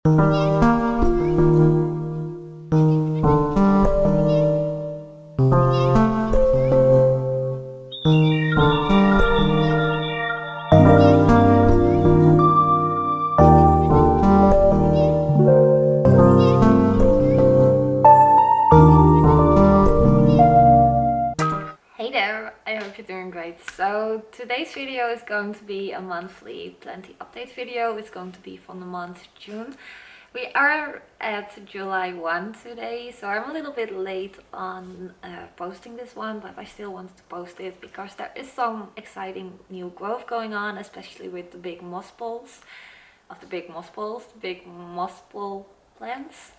Hey there, I hope you're doing great. So today's video is going to be a monthly planting update video. It's going to be from the month June. We are at July 1 today, so I'm a little bit late on posting this one, but I still wanted to post it because there is some exciting new growth going on, especially with the big moss balls, the big moss ball plants.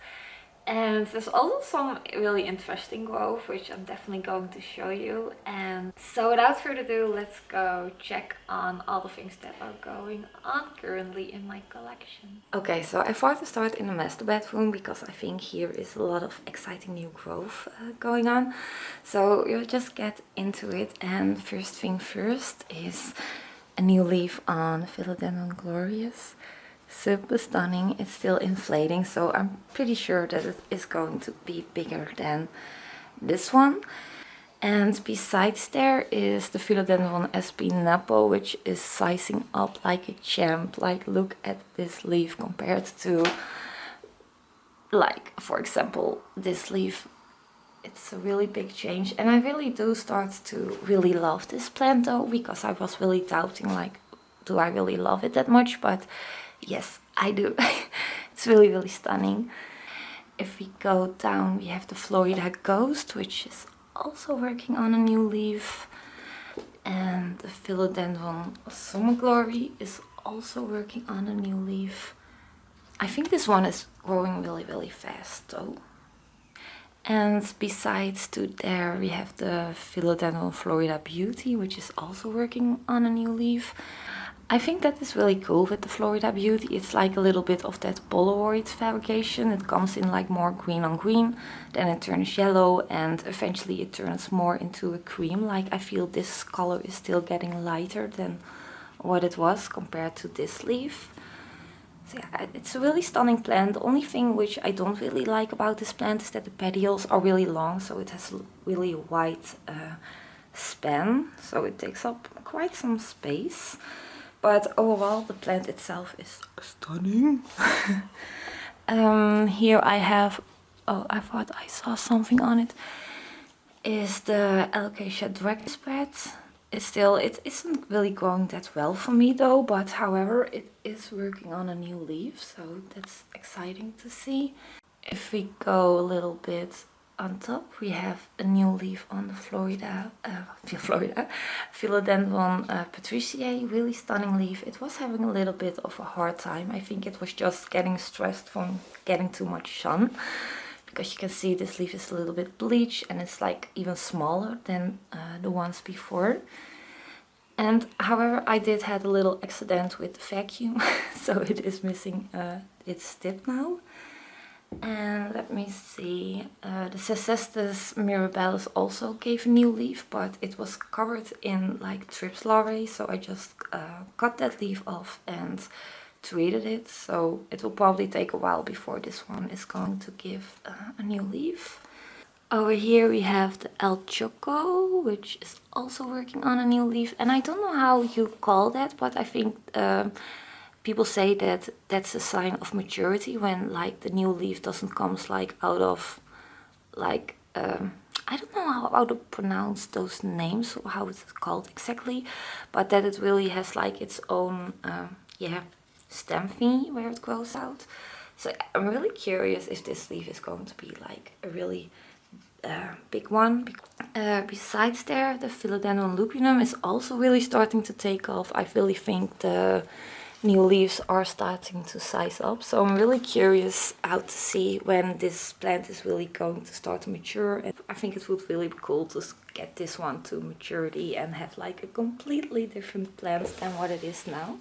And there's also some really interesting growth, which I'm definitely going to show you. And so without further ado, let's go check on all the things that are going on currently in my collection. Okay, so I thought to start in the master bedroom because I think here is a lot of exciting new growth going on. So we'll just get into it. And first thing first is a new leaf on Philodendron glorious. Super stunning. It's still inflating, so I'm pretty sure that it is going to be bigger than this one. And besides there is the Philodendron SP Napo, which is sizing up like a champ. Like, look at this leaf compared to, like, for example, this leaf. It's a really big change, and I really do start to really love this plant though, because I was really doubting, like, do I really love it that much? But yes, I do. It's really stunning. If we go down, we have the Florida Ghost, which is also working on a new leaf. And the Philodendron Summer Glory is also working on a new leaf. I think this one is growing really fast though. And besides to there, we have the Philodendron Florida Beauty, which is also working on a new leaf. I think that is really cool with the Florida Beauty. It's like a little bit of that Polaroid fabrication. It comes in like more green on green, then it turns yellow, and eventually it turns more into a cream. Like, I feel this color is still getting lighter than what it was compared to this leaf. So yeah, it's a really stunning plant. The only thing which I don't really like about this plant is that the petioles are really long, so it has really wide span, so it takes up quite some space. But overall, the plant itself is stunning. Here I have, oh, I thought I saw something on it, is the Alocasia Dragon Spread. It isn't really growing that well for me though, but however, it is working on a new leaf, so that's exciting to see. If we go a little bit on top, we have a new leaf on the Philodendron Patriciae, really stunning leaf. It was having a little bit of a hard time. I think it was just getting stressed from getting too much sun, because you can see this leaf is a little bit bleached and it's like even smaller than the ones before. And however, I did have a little accident with the vacuum, so it is missing its tip now. And let me see, the Cecestus mirabilis also gave a new leaf, but it was covered in like thrips larvae, so I just cut that leaf off and treated it. So it will probably take a while before this one is going to give a new leaf. Over here we have the El Choco, which is also working on a new leaf, and I don't know how you call that, but I think people say that that's a sign of maturity when like the new leaf doesn't come like out of like I don't know how to pronounce those names or how it's called exactly, but that it really has like its own stem thingy where it grows out. So I'm really curious if this leaf is going to be like a really big one. Besides there, the Philodendron lupinum is also really starting to take off. I really think the new leaves are starting to size up, so I'm really curious how to see when this plant is really going to start to mature. And I think it would really be cool to get this one to maturity and have like a completely different plant than what it is now.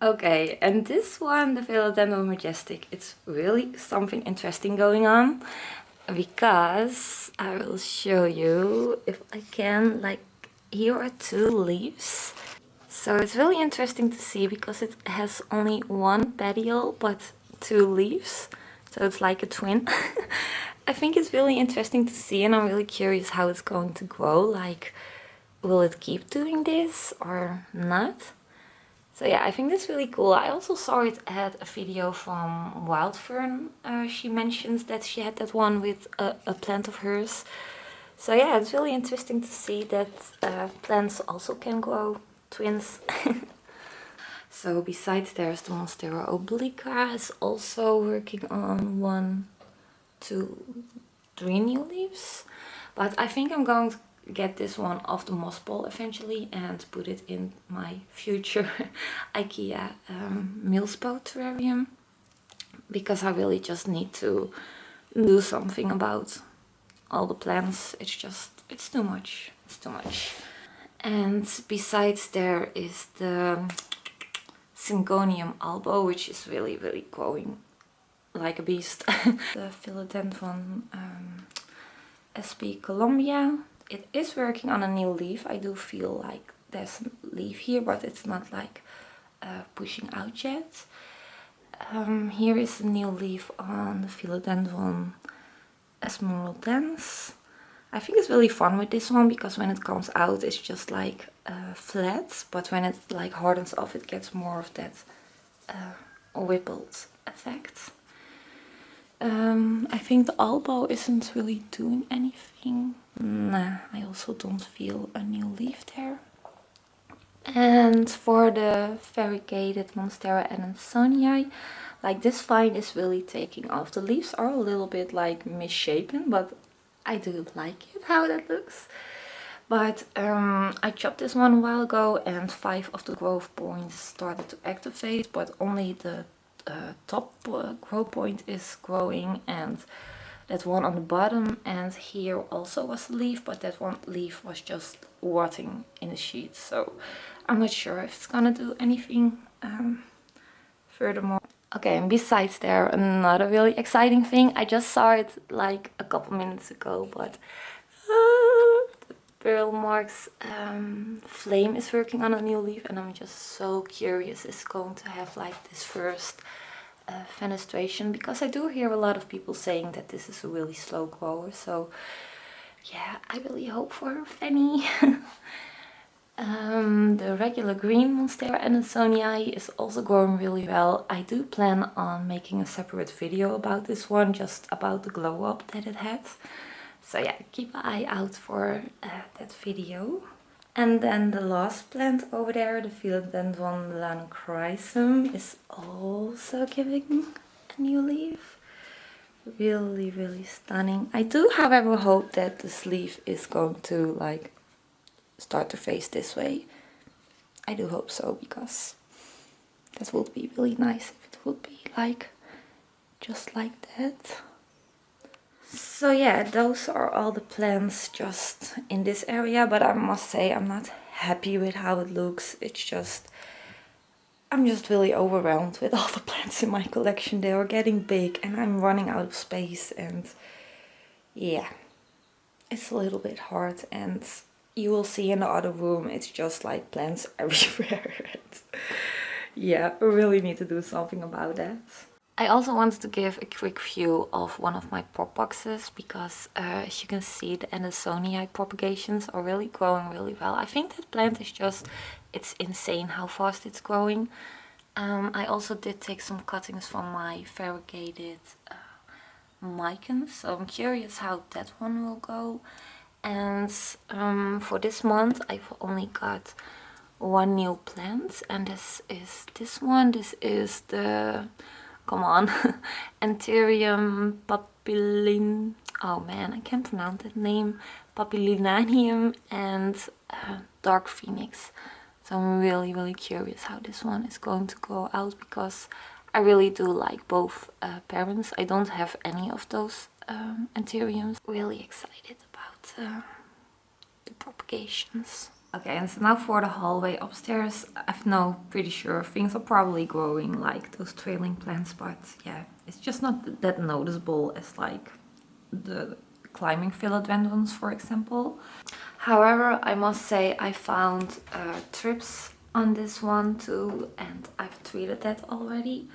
Okay, and this one, the Philodendron Majestic, it's really something interesting going on, because I will show you if I can. Like, here are two leaves. So it's really interesting to see because it has only one petiole, but two leaves, so it's like a twin. I think it's really interesting to see, and I'm really curious how it's going to grow. Like, will it keep doing this or not? So yeah, I think that's really cool. I also saw it at a video from Wild Fern. She mentions that she had that one with a plant of hers. So yeah, it's really interesting to see that plants also can grow twins. So besides there's the Monstera obliqua is also working on 1, 2, 3 new leaves. But I think I'm going to get this one off the moss ball eventually and put it in my future IKEA Milspo terrarium, because I really just need to do something about all the plants. It's too much. It's too much. And besides there is the Syngonium albo, which is really growing like a beast. The Philodendron SP Columbia. It is working on a new leaf. I do feel like there's a leaf here, but it's not like pushing out yet. Here is a new leaf on the Philodendron Esmeraldens. I think it's really fun with this one because when it comes out it's just like flat, but when it like hardens off it gets more of that rippled effect. I think the albo isn't really doing anything. Nah, I also don't feel a new leaf there. And for the variegated Monstera adansonii, like this vine is really taking off. The leaves are a little bit like misshapen, but I do like it how that looks. But I chopped this one a while ago and 5 of the growth points started to activate, but only the top growth point is growing, and that one on the bottom and here also was a leaf, but that one leaf was just rotting in the sheet, so I'm not sure if it's gonna do anything furthermore. Okay, and besides there, another really exciting thing. I just saw it like a couple minutes ago, but the Pearl Marks flame is working on a new leaf, and I'm just so curious it's going to have like this first fenestration, because I do hear a lot of people saying that this is a really slow grower, so yeah, I really hope for a Fanny. The regular green Monstera adansonii is also growing really well. I do plan on making a separate video about this one, just about the glow up that it had. So yeah, keep an eye out for that video. And then the last plant over there, the Philodendron Lanochryzum, is also giving a new leaf. Really stunning. I do, however, hope that this leaf is going to like start to face this way. I do hope so, because that would be really nice if it would be like just like that. So yeah, those are all the plants just in this area, but I must say I'm not happy with how it looks. It's just, I'm just really overwhelmed with all the plants in my collection. They are getting big and I'm running out of space, and yeah, it's a little bit hard. And you will see in the other room, it's just like plants everywhere. Yeah, we really need to do something about that. I also wanted to give a quick view of one of my prop boxes, because as you can see, the Adansonii propagations are really growing really well. I think that plant is just, it's insane how fast it's growing. I also did take some cuttings from my variegated Mycons, so I'm curious how that one will go. And for this month I've only got one new plant, and this is this one. This is the, come on, Terrarium papillin. Oh man, I can't pronounce that name. Papillinanium and Dark Phoenix. So I'm really curious how this one is going to go out, because I really do like both parents. I don't have any of those Anthuriums. Really excited about the propagations. Okay, and so now for the hallway upstairs. I've no pretty sure things are probably growing like those trailing plants, but yeah, it's just not that noticeable as like the climbing philodendrons, for example. However, I must say I found trips on this one too, and I've treated that already.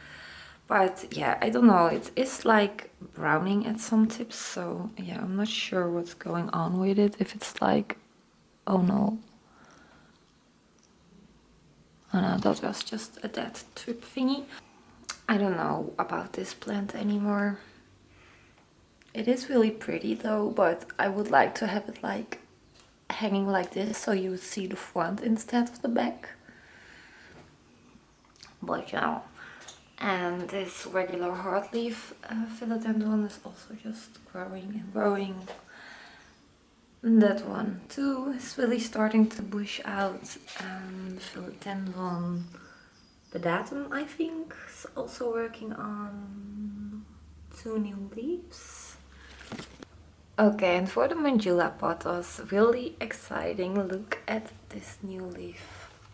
But yeah, I don't know, it is like browning at some tips, so yeah, I'm not sure what's going on with it. If it's like, oh no. Oh no, that was just a dead trip thingy. I don't know about this plant anymore. It is really pretty though, but I would like to have it like hanging like this so you would see the front instead of the back. But yeah. And this regular hardleaf philodendron is also just growing and growing. And that one too is really starting to bush out. And philodendron pedatum, I think, is also working on 2 new leaves. Okay, and for the Manjula pothos, really exciting. Look at this new leaf.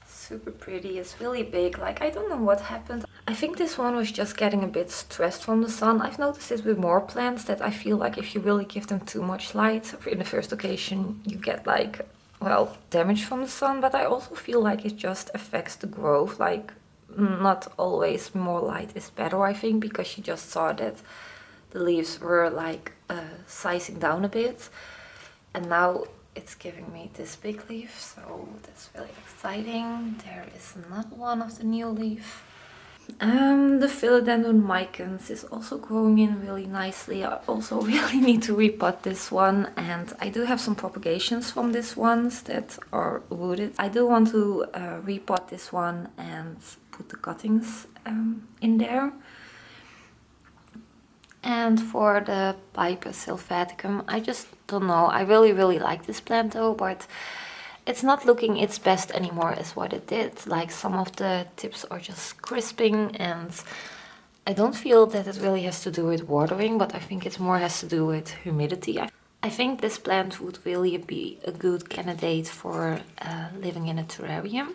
Super pretty, it's really big. Like, I don't know what happened. I think this one was just getting a bit stressed from the sun. I've noticed it with more plants that I feel like if you really give them too much light, in the first occasion you get like, well, damage from the sun. But I also feel like it just affects the growth. Like, not always more light is better, I think, because you just saw that the leaves were like sizing down a bit, and now it's giving me this big leaf, so that's really exciting. There is another one of the new leaf. The philodendron micans is also growing in really nicely. I also really need to repot this one, and I do have some propagations from these ones that are wooded. I do want to repot this one and put the cuttings in there. And for the Piper sylvaticum, I just don't know. I really like this plant though, but it's not looking its best anymore as what it did. Like, some of the tips are just crisping, and I don't feel that it really has to do with watering, but I think it more has to do with humidity. I think this plant would really be a good candidate for living in a terrarium.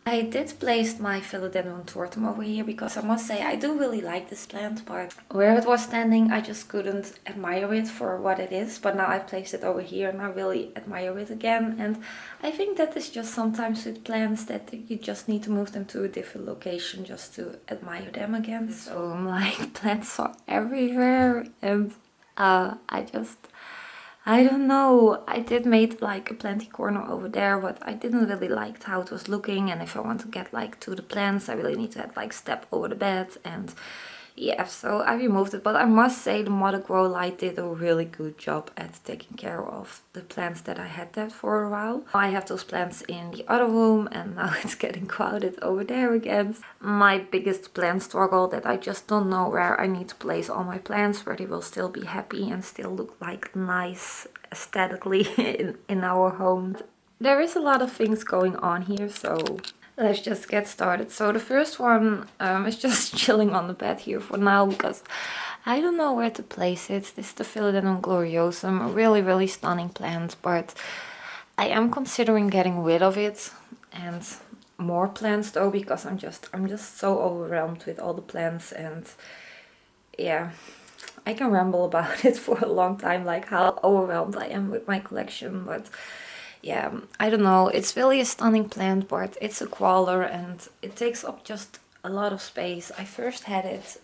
I did place my philodendron tortum over here because I must say I do really like this plant, but where it was standing I just couldn't admire it for what it is. But now I placed it over here and I really admire it again. And I think that is just sometimes with plants that you just need to move them to a different location just to admire them again. So I'm like, plants are everywhere, and I don't know. I did make like a planty corner over there, but I didn't really like how it was looking. And if I want to get like to the plants, I really need to have like step over the bed. And yeah, so I removed it. But I must say the Mother Grow Light did a really good job at taking care of the plants that I had there for a while. I have those plants in the other room, and now it's getting crowded over there again. My biggest plant struggle that I just don't know where I need to place all my plants, where they will still be happy and still look like nice aesthetically in our home. There is a lot of things going on here, so let's just get started. So the first one is just chilling on the bed here for now because I don't know where to place it. This is the Philodendron gloriosum, a really stunning plant, but I am considering getting rid of it and more plants though, because I'm just so overwhelmed with all the plants. And yeah, I can ramble about it for a long time, like how overwhelmed I am with my collection, but yeah, I don't know. It's really a stunning plant, but it's a crawler and it takes up just a lot of space. I first had it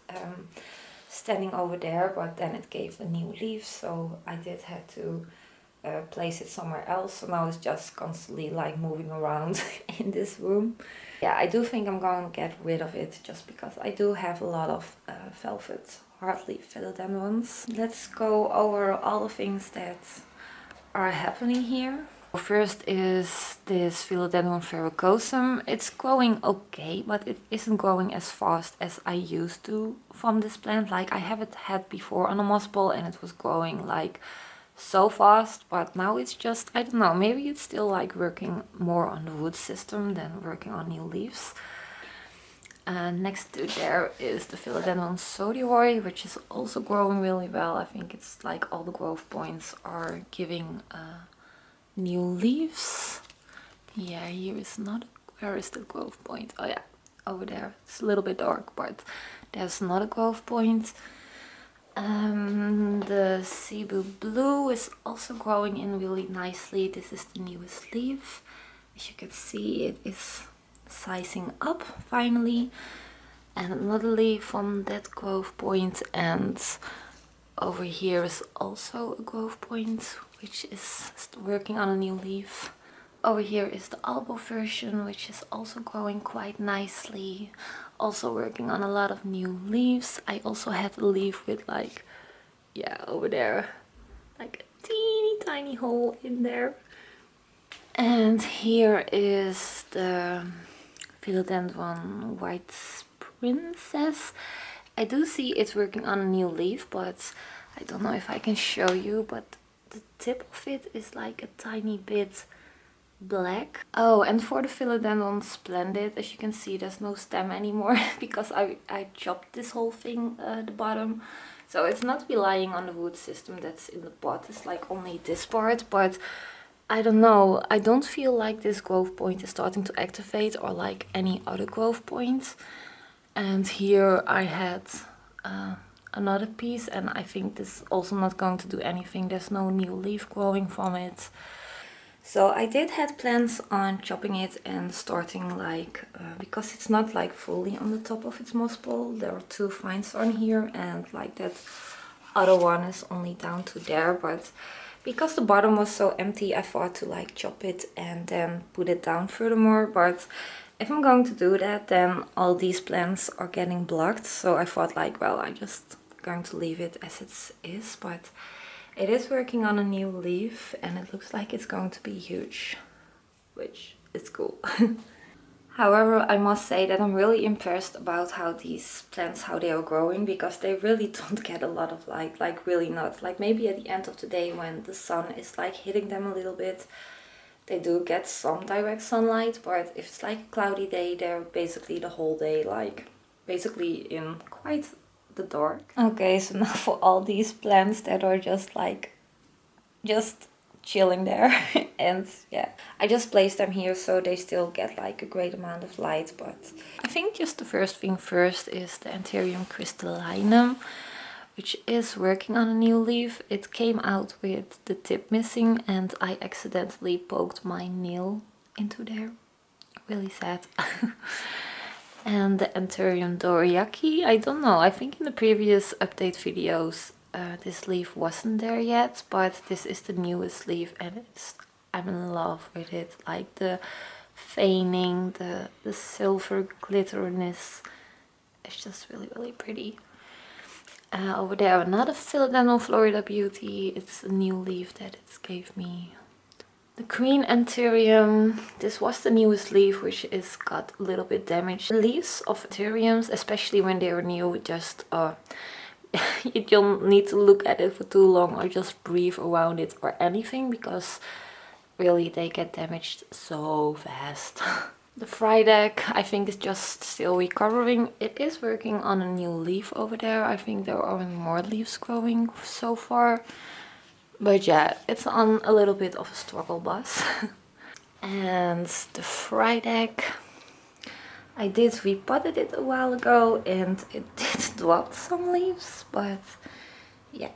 standing over there, but then it gave a new leaf, so I did have to place it somewhere else. So now it's just constantly like moving around in this room. Yeah, I do think I'm going to get rid of it just because I do have a lot of velvet hardleaf philodendrons. Let's go over all the things that are happening here. First is this Philodendron verrucosum. It's growing okay, but it isn't growing as fast as I used to from this plant. Like, I have it had before on a moss ball and it was growing like so fast, but now it's just, I don't know, maybe it's still like working more on the root system than working on new leaves. Next to there is the Philodendron sodioroi, which is also growing really well. I think it's like all the growth points are giving new leaves. Yeah, here is not, where is the growth point? Oh yeah, over there. It's a little bit dark, but there's not a growth point. The Cebu blue is also growing in really nicely. This is the newest leaf. As you can see, it is sizing up finally. And another leaf from that growth point, and over here is also a growth point, which is working on a new leaf. Over here is the elbow version, which is also growing quite nicely. Also working on a lot of new leaves. I also had a leaf with like, yeah, over there, like a teeny tiny hole in there. And here is the Philodendron White Princess. I do see it's working on a new leaf, but I don't know if I can show you, but the tip of it is like a tiny bit black. Oh, and for the Philodendron Splendid, as you can see, there's no stem anymore because I chopped this whole thing, the bottom. So it's not relying on the root system that's in the pot, it's like only this part, but I don't know, I don't feel like this growth point is starting to activate or like any other growth point. And here I had another piece, and I think this is also not going to do anything. There's no new leaf growing from it. So I did had plans on chopping it and starting like, because it's not like fully on the top of its moss ball. There are 2 vines on here, and like that other one is only down to there, but because the bottom was so empty, I thought to like chop it and then put it down furthermore. But if I'm going to do that, then all these plants are getting blocked. So I thought like, well, I'm just going to leave it as it is. But it is working on a new leaf, and it looks like it's going to be huge, which is cool. However, I must say that I'm really impressed about how these plants, how they are growing, because they really don't get a lot of light, like really not. Like maybe at the end of the day when the sun is like hitting them a little bit, they do get some direct sunlight, but if it's like a cloudy day, they're basically the whole day like basically in quite the dark. Okay, so now for all these plants that are just like just chilling there and yeah, I just placed them here so they still get like a great amount of light. But I think just the first thing first is the Terrarium crystallinum, which is working on a new leaf. It came out with the tip missing, and I accidentally poked my nail into there. Really sad. And the Terrarium dorayaki, I don't know, I think in the previous update videos this leaf wasn't there yet, but this is the newest leaf, and I'm in love with it. Like the veining, the silver glitteriness, it's just really, really pretty. Over there, another Philodendron Florida Beauty. It's a new leaf that it gave me. The Queen Terrarium, this was the newest leaf, which is got a little bit damaged. The leaves of terrariums, especially when they are new, just you don't need to look at it for too long or just breathe around it or anything, because really they get damaged so fast. The Frydek, I think, is just still recovering. It is working on a new leaf over there. I think there are more leaves growing so far. But yeah, it's on a little bit of a struggle bus. And the Frydek, I did repotted it a while ago and it did drop some leaves, but yeah,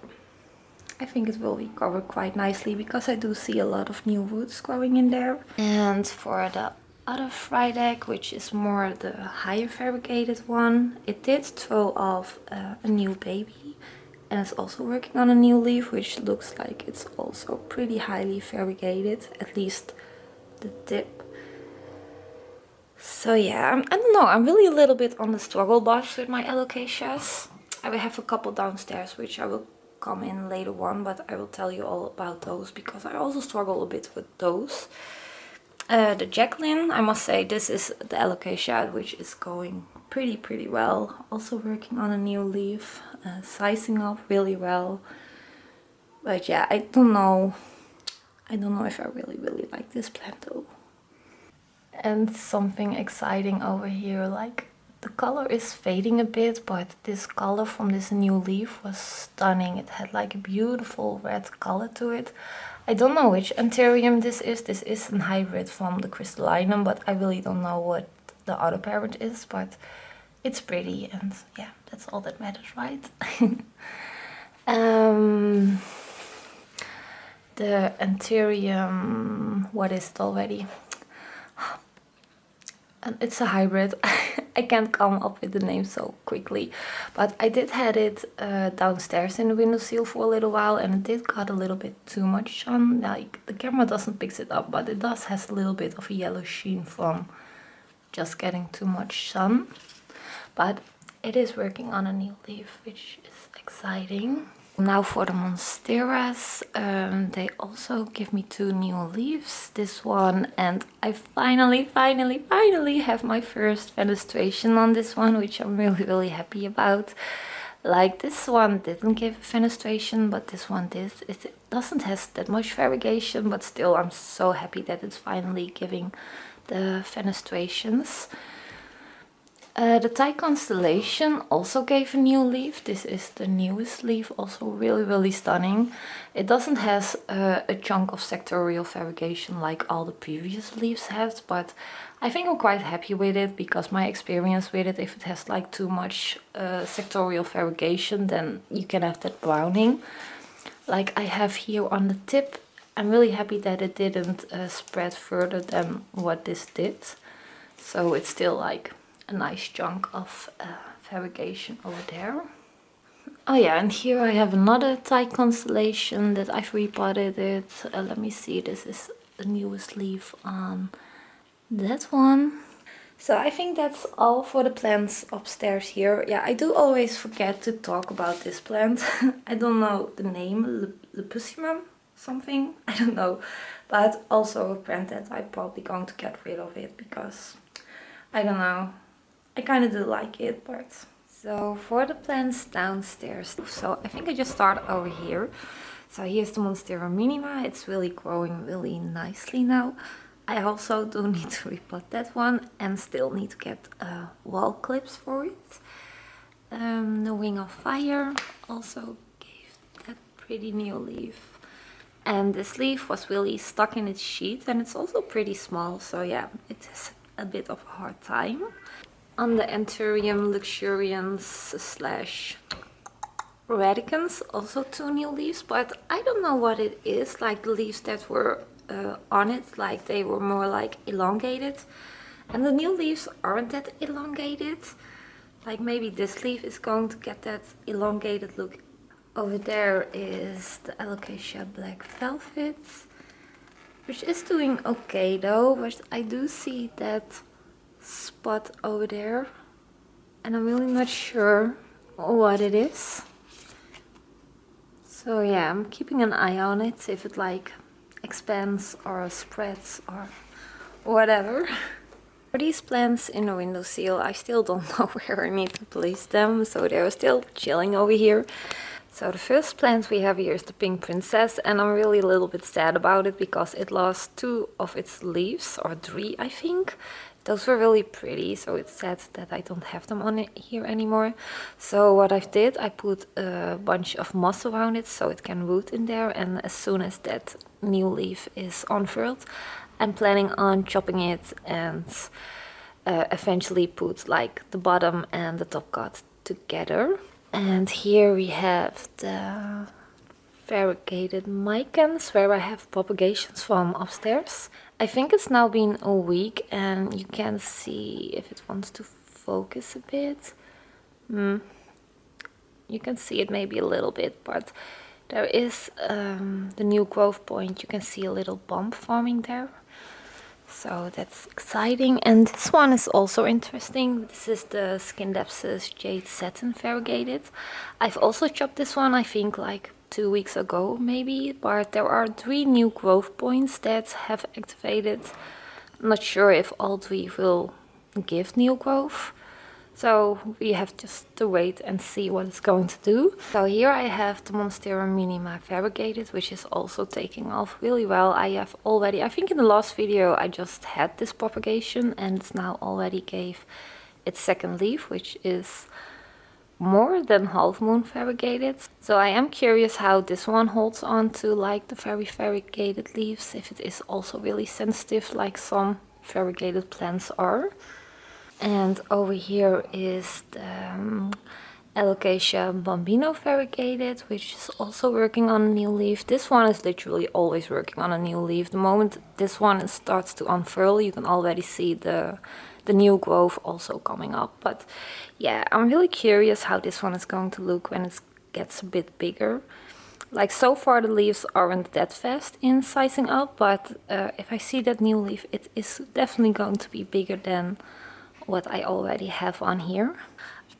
I think it will recover quite nicely because I do see a lot of new roots growing in there. And for the other Frydek, which is more the higher variegated one, it did throw off a new baby. And it's also working on a new leaf, which looks like it's also pretty highly variegated, at least the tip. So yeah, I don't know, I'm really a little bit on the struggle bus with my alocasias. I will have a couple downstairs, which I will come in later on, but I will tell you all about those because I also struggle a bit with those. The Jacqueline, I must say, this is the alocasia, which is going pretty well. Also working on a new leaf, sizing up really well. But yeah, I don't know if I really like this plant though. And something exciting over here, like the color is fading a bit, but this color from this new leaf was stunning. It had like a beautiful red color to it. I don't know which Terrarium this is. This is a hybrid from the crystallinum, but I really don't know what the other parent is, but it's pretty, and yeah, that's all that matters, right? The Terrarium, what is it already? And it's a hybrid. I can't come up with the name so quickly. But I did had it downstairs in the windowsill for a little while, and it did got a little bit too much sun. Like the camera doesn't pick it up, but it does has a little bit of a yellow sheen from just getting too much sun. But it is working on a new leaf, which is exciting. Now for the monsteras, they also give me 2 new leaves. This one, and I finally have my first fenestration on this one, which I'm really happy about. Like this one didn't give fenestration, but this one did. It doesn't have that much variegation, but still I'm so happy that it's finally giving the fenestrations. The Thai constellation also gave a new leaf. This is the newest leaf, also really stunning. It doesn't have a chunk of sectorial variegation like all the previous leaves have, but I think I'm quite happy with it because my experience with it, if it has like too much sectorial variegation, then you can have that browning. Like I have here on the tip, I'm really happy that it didn't spread further than what this did. So it's still like a nice chunk of variegation over there. Oh yeah, and here I have another Thai constellation that I've repotted it. Let me see, this is the newest leaf on that one. So I think that's all for the plants upstairs here. Yeah, I do always forget to talk about this plant. I don't know the name, Lepussimum something, I don't know. But also a plant that I'm probably going to get rid of it because, I don't know, I kind of do like it, but... So for the plants downstairs, so I think I just start over here. So here's the Monstera minima. It's really growing really nicely now. I also do need to repot that one and still need to get wall clips for it. The Wing of Fire also gave that pretty new leaf. And this leaf was really stuck in its sheet, and it's also pretty small, so yeah, it is a bit of a hard time. On the Terrarium luxurians slash radicans, also 2 new leaves, but I don't know what it is. Like the leaves that were on it, like they were more like elongated, and the new leaves aren't that elongated. Like maybe this leaf is going to get that elongated look. Over there is the Alocasia Black Velvet, which is doing okay though, but I do see that spot over there and I'm really not sure what it is. So yeah, I'm keeping an eye on it, if it like expands or spreads or whatever. For these plants in the windowsill, I still don't know where I need to place them, so they're still chilling over here. So the first plant we have here is the Pink Princess, and I'm really a little bit sad about it because it lost 2 of its leaves, or 3 I think. Those were really pretty, so it's sad that I don't have them on it here anymore. So what I did, I put a bunch of moss around it so it can root in there, and as soon as that new leaf is unfurled, I'm planning on chopping it and eventually put like the bottom and the top cut together. And here we have the variegated micans where I have propagations from upstairs. I think it's now been a week and you can see if it wants to focus a bit. You can see it maybe a little bit, but there is the new growth point. You can see a little bump forming there. So that's exciting. And this one is also interesting. This is the Scindapsus Jade Satin variegated. I've also chopped this one, I think like 2 weeks ago maybe, but there are 3 new growth points that have activated. I'm not sure if all 3 will give new growth. So we have just to wait and see what it's going to do. So here I have the Monstera minima variegated, which is also taking off really well. I have already, I think in the last video I just had this propagation and it's now already gave its 2nd leaf, which is more than half moon variegated. So I am curious how this one holds on to like the very variegated leaves, if it is also really sensitive like some variegated plants are. And over here is the Alocasia Bambino variegated, which is also working on a new leaf. This one is literally always working on a new leaf. The moment this one starts to unfurl, you can already see the the new growth also coming up. But yeah, I'm really curious how this one is going to look when it gets a bit bigger. Like so far the leaves aren't that fast in sizing up, but if I see that new leaf, it is definitely going to be bigger than what I already have on here.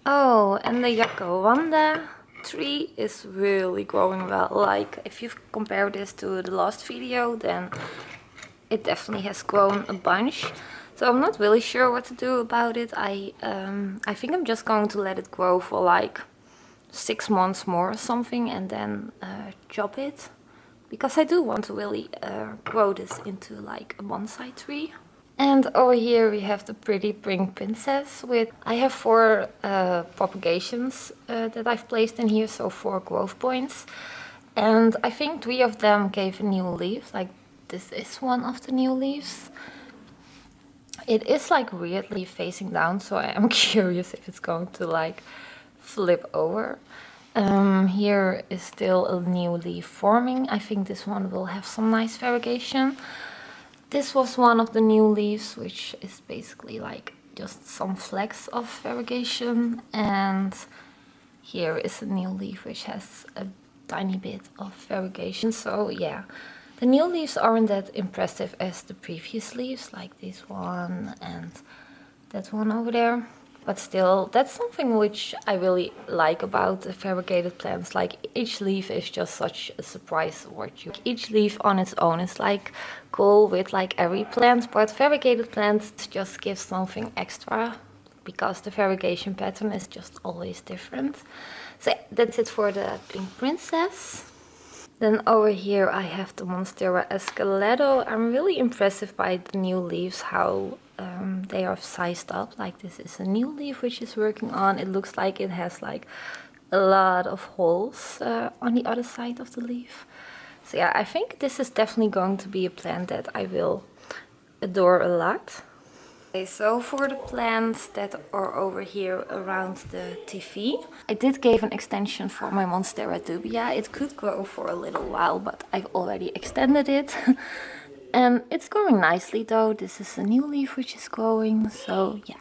Oh, and the Jacaranda tree is really growing well. Like if you compare this to the last video, then it definitely has grown a bunch. So I'm not really sure what to do about it. I think I'm just going to let it grow for like 6 months more or something and then chop it, because I do want to really grow this into like a bonsai tree. And over here we have the pretty pink princess with, I have 4 propagations that I've placed in here, so 4 growth points. And I think 3 of them gave a new leaf, like this is one of the new leaves. It is like weirdly facing down, so I am curious if it's going to like flip over. Here is still a new leaf forming. I think this one will have some nice variegation. This was one of the new leaves, which is basically like just some flecks of variegation. And here is a new leaf which has a tiny bit of variegation. So yeah, the new leaves aren't that impressive as the previous leaves, like this one and that one over there. But still, that's something which I really like about the variegated plants. Like each leaf is just such a surprise what you. Each leaf on its own is like cool with like every plant, but variegated plants just give something extra because the variegation pattern is just always different. So that's it for the pink princess. Then over here I have the Monstera Esqueleto. I'm really impressed by the new leaves, how they are sized up. Like this is a new leaf which is working on. It looks like it has like a lot of holes on the other side of the leaf. So yeah, I think this is definitely going to be a plant that I will adore a lot. Okay, so for the plants that are over here around the TV, I did give an extension for my Monstera dubia. It could grow for a little while, but I've already extended it. And it's growing nicely though. This is a new leaf which is growing, so yeah.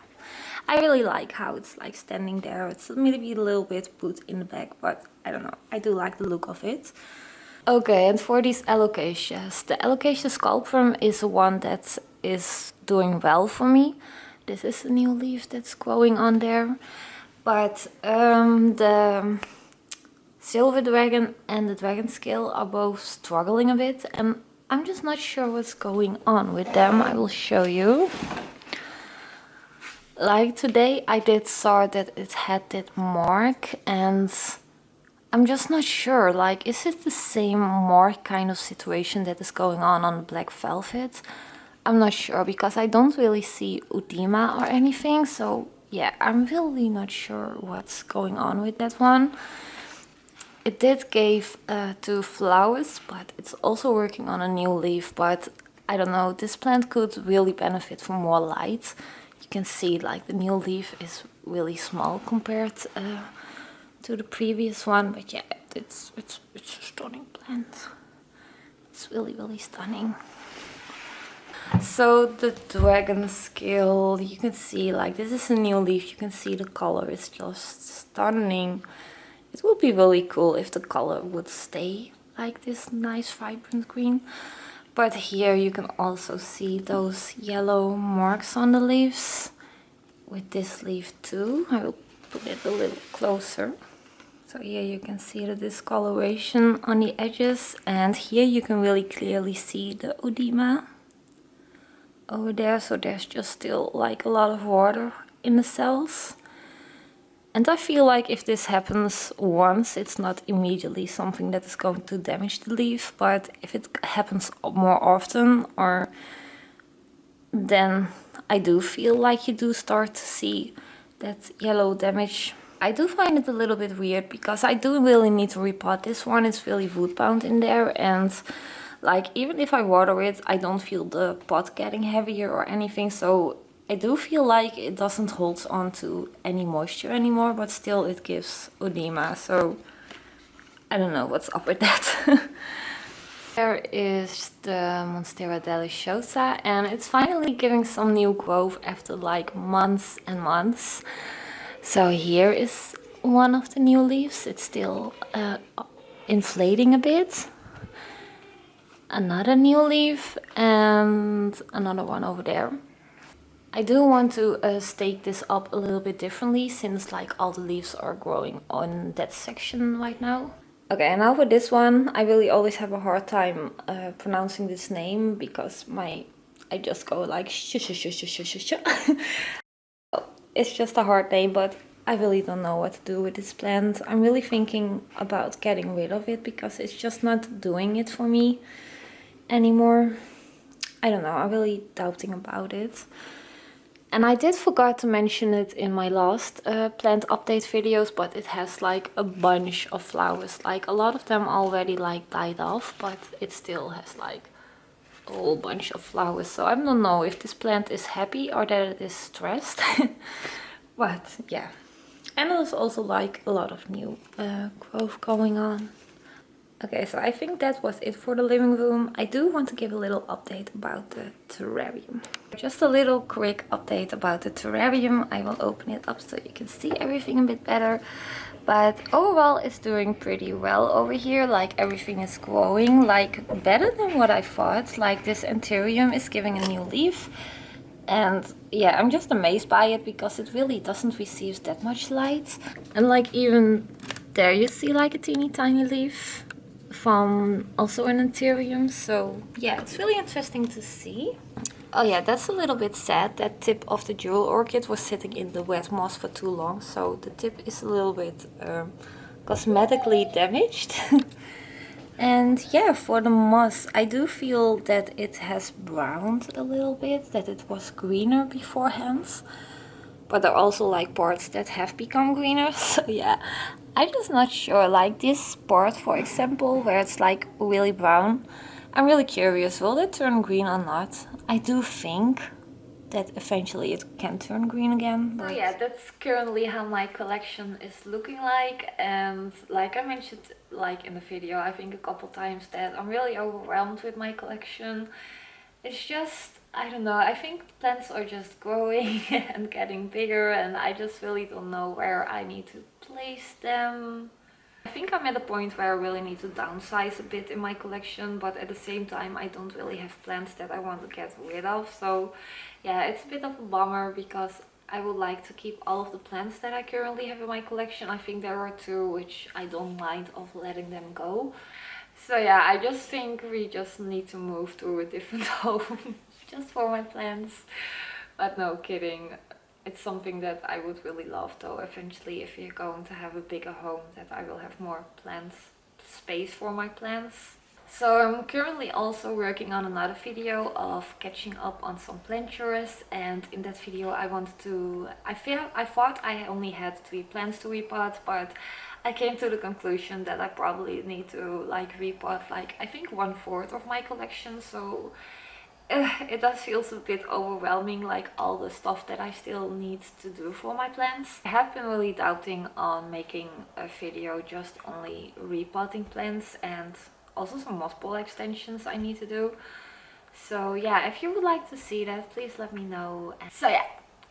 I really like how it's like standing there. It's maybe a little bit put in the back, but I don't know. I do like the look of it. Okay, and for these alocasias, the alocasia sculprum is one that is doing well for me. This is a new leaf that's growing on there. But the silver dragon and the dragon scale are both struggling a bit, and I'm just not sure what's going on with them. I will show you. Like today I did saw that it had that mark, and I'm just not sure, like, is it the same mark kind of situation that is going on the black velvet? I'm not sure, because I don't really see edema or anything, so yeah, I'm really not sure what's going on with that one. It did give 2 flowers, but it's also working on a new leaf, but I don't know, this plant could really benefit from more light. You can see like the new leaf is really small compared to the previous one, but yeah, it's a stunning plant. It's really, really stunning. So the dragon scale, you can see like this is a new leaf. You can see the color is just stunning. It would be really cool if the color would stay like this nice vibrant green. But here you can also see those yellow marks on the leaves. With this leaf too. I will put it a little closer. So here you can see the discoloration on the edges, and here you can really clearly see the edema over there. So there's just still like a lot of water in the cells. And I feel like if this happens once, it's not immediately something that is going to damage the leaf, but if it happens more often, or then I do feel like you do start to see that yellow damage. I do find it a little bit weird, because I do really need to repot this one. It's really wood bound in there, and like even if I water it, I don't feel the pot getting heavier or anything, so I do feel like it doesn't hold on to any moisture anymore, but still it gives edema, so I don't know what's up with that. There is the Monstera deliciosa, and it's finally giving some new growth after like months and months. So here is one of the new leaves. It's still inflating a bit. Another new leaf and another one over there. I do want to stake this up a little bit differently, since like all the leaves are growing on that section right now. Okay, and now for this one, I really always have a hard time pronouncing this name because I just go like sh sh sh sh sh sh sh. It's just a hard name, but I really don't know what to do with this plant. I'm really thinking about getting rid of it because it's just not doing it for me anymore. I don't know, I'm really doubting about it. And I did forget to mention it in my last plant update videos, but it has like a bunch of flowers. Like a lot of them already like died off, but it still has like a whole bunch of flowers. So I don't know if this plant is happy or that it is stressed. But yeah. And there's also like a lot of new growth going on. Okay, so I think that was it for the living room. I do want to give a little update about the terrarium. Just a little quick update about the terrarium. I will open it up so you can see everything a bit better. But overall it's doing pretty well over here. Like everything is growing like better than what I thought. Like this Terrarium is giving a new leaf. And yeah, I'm just amazed by it because it really doesn't receive that much light. And like even there you see like a teeny tiny leaf from also an Terrarium. So yeah, it's really interesting to see. Oh yeah, that's a little bit sad. That tip of the jewel orchid was sitting in the wet moss for too long. So the tip is a little bit cosmetically damaged. And yeah, for the moss, I do feel that it has browned a little bit, that it was greener beforehand. But there are also like parts that have become greener, so yeah, I'm just not sure. Like this part, for example, where it's like really brown, I'm really curious, will it turn green or not? I do think that eventually it can turn green again. So yeah, that's currently how my collection is looking like. And like I mentioned like in the video, I think a couple times, that I'm really overwhelmed with my collection. It's just, I don't know, I think plants are just growing and getting bigger, and I just really don't know where I need to place them. I think I'm at a point where I really need to downsize a bit in my collection, but at the same time I don't really have plants that I want to get rid of. So yeah, it's a bit of a bummer because I would like to keep all of the plants that I currently have in my collection. I think there are two which I don't mind of letting them go. So yeah, I just think we just need to move to a different home just for my plants. But no, kidding. It's something that I would really love though eventually, if you're going to have a bigger home, that I will have more plants, space for my plants. So I'm currently also working on another video of catching up on some plant chores, and in that video I thought I only had 3 plants to repot, but I came to the conclusion that I probably need to like repot like I think 1/4 of my collection. So it does feel a bit overwhelming, like all the stuff that I still need to do for my plants. I have been really doubting on making a video just only repotting plants, and also some moss ball extensions I need to do. So yeah, if you would like to see that, please let me know. So yeah,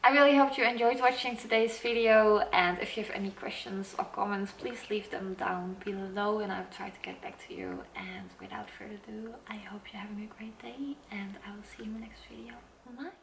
I really hope you enjoyed watching today's video, and if you have any questions or comments, please leave them down below and I'll try to get back to you. And without further ado, I hope you're having a great day, and I will see you in the next video. Bye!